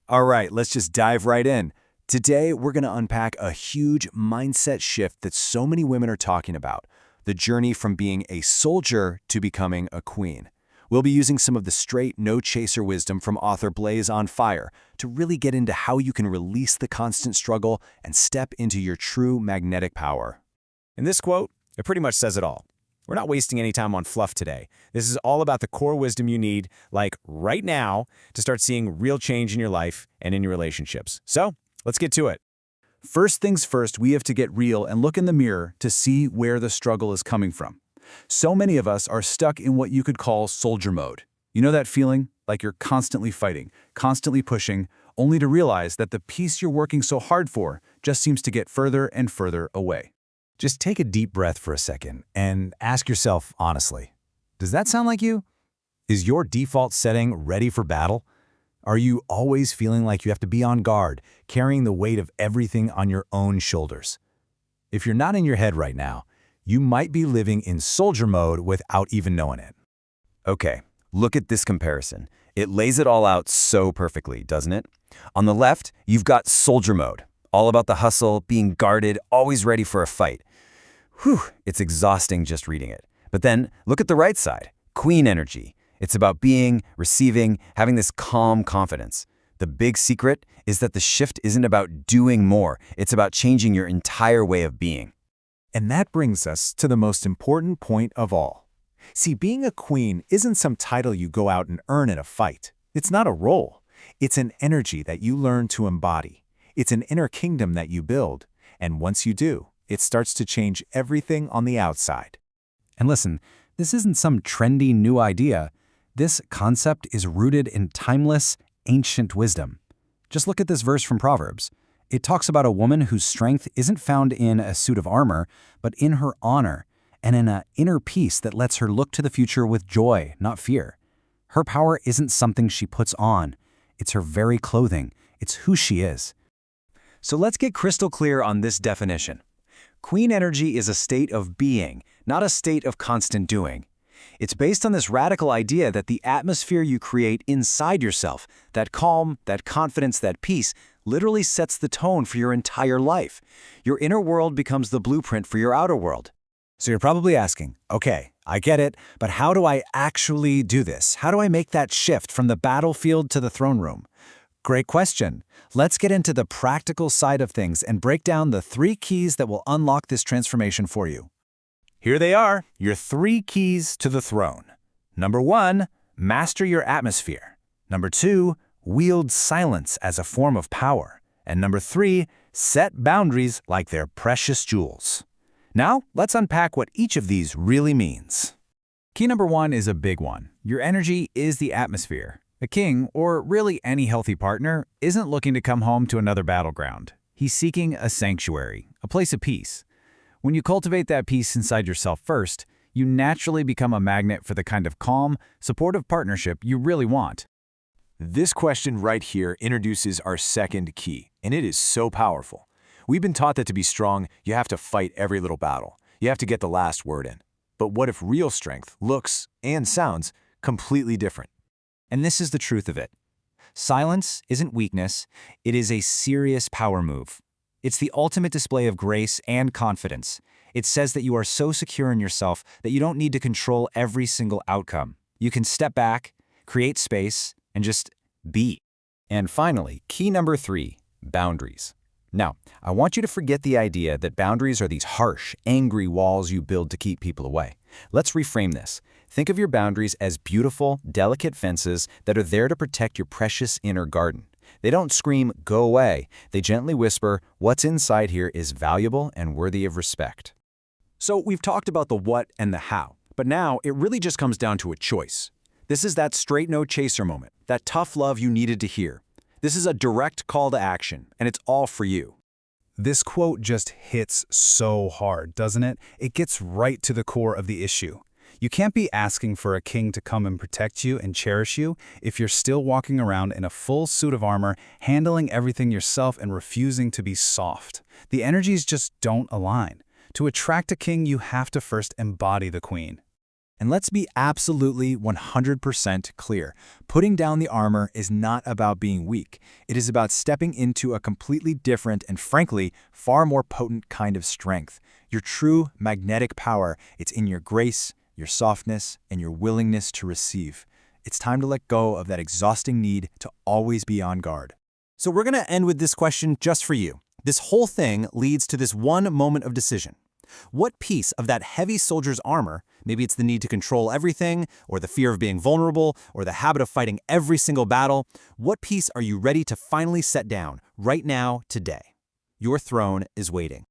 All right, let's just dive right in. Today, we're going to unpack a huge mindset shift that so many women are talking about, the journey from being a soldier to becoming a queen. We'll be using some of the straight, no-chaser wisdom from author Blaze on Fire to really get into how you can release the constant struggle and step into your true magnetic power. In this quote, it pretty much says it all. We're not wasting any time on fluff today. This is all about the core wisdom you need, like right now, to start seeing real change in your life and in your relationships. So, let's get to it. First things first, we have to get real and look in the mirror to see where the struggle is coming from. So many of us are stuck in what you could call soldier mode. You know that feeling? Like you're constantly fighting, constantly pushing, only to realize that the peace you're working so hard for just seems to get further and further away. Just take a deep breath for a second and ask yourself honestly, does that sound like you? Is your default setting ready for battle? Are you always feeling like you have to be on guard, carrying the weight of everything on your own shoulders? If you're not in your head right now, you might be living in soldier mode without even knowing it. Okay, look at this comparison. It lays it all out so perfectly, doesn't it? On the left, you've got soldier mode, all about the hustle, being guarded, always ready for a fight. Whew, it's exhausting just reading it. But then, look at the right side, queen energy. It's about being, receiving, having this calm confidence. The big secret is that the shift isn't about doing more, it's about changing your entire way of being. And that brings us to the most important point of all. See, being a queen isn't some title you go out and earn in a fight. It's not a role. It's an energy that you learn to embody. It's an inner kingdom that you build. And once you do, it starts to change everything on the outside. And listen, this isn't some trendy new idea. This concept is rooted in timeless, ancient wisdom. Just look at this verse from Proverbs. It talks about a woman whose strength isn't found in a suit of armor, but in her honor, and in an inner peace that lets her look to the future with joy, not fear. Her power isn't something she puts on. It's her very clothing. It's who she is. So let's get crystal clear on this definition. Queen energy is a state of being, not a state of constant doing. It's based on this radical idea that the atmosphere you create inside yourself, that calm, that confidence, that peace, literally sets the tone for your entire life. Your inner world becomes the blueprint for your outer world. So you're probably asking, okay, I get it, but how do I actually do this? How do I make that shift from the battlefield to the throne room? Great question. Let's get into the practical side of things and break down the 3 keys that will unlock this transformation for you. Here they are, your 3 keys to the throne. Number 1, master your atmosphere. Number 2, wield silence as a form of power. And number 3, set boundaries like they're precious jewels. Now, let's unpack what each of these really means. Key number 1 is a big one. Your energy is the atmosphere. A king, or really any healthy partner, isn't looking to come home to another battleground. He's seeking a sanctuary, a place of peace. When you cultivate that peace inside yourself first, you naturally become a magnet for the kind of calm, supportive partnership you really want. This question right here introduces our second key, and it is so powerful. We've been taught that to be strong, you have to fight every little battle. You have to get the last word in. But what if real strength looks and sounds completely different? And this is the truth of it. Silence isn't weakness, it is a serious power move. It's the ultimate display of grace and confidence. It says that you are so secure in yourself that you don't need to control every single outcome. You can step back, create space, and just be. And finally, key number 3, boundaries. Now, I want you to forget the idea that boundaries are these harsh, angry walls you build to keep people away. Let's reframe this. Think of your boundaries as beautiful, delicate fences that are there to protect your precious inner garden. They don't scream, "Go away." They gently whisper, "What's inside here is valuable and worthy of respect." So we've talked about the what and the how, but now it really just comes down to a choice. This is that straight no chaser moment, that tough love you needed to hear. This is a direct call to action, and it's all for you. This quote just hits so hard, doesn't it? It gets right to the core of the issue. You can't be asking for a king to come and protect you and cherish you if you're still walking around in a full suit of armor, handling everything yourself and refusing to be soft. The energies just don't align. To attract a king, you have to first embody the queen. And let's be absolutely 100% clear. Putting down the armor is not about being weak. It is about stepping into a completely different and, frankly, far more potent kind of strength. Your true magnetic power, it's in your grace, your softness, and your willingness to receive. It's time to let go of that exhausting need to always be on guard. So we're going to end with this question just for you. This whole thing leads to this one moment of decision. What piece of that heavy soldier's armor, maybe it's the need to control everything, or the fear of being vulnerable, or the habit of fighting every single battle, what piece are you ready to finally set down right now, today? Your throne is waiting.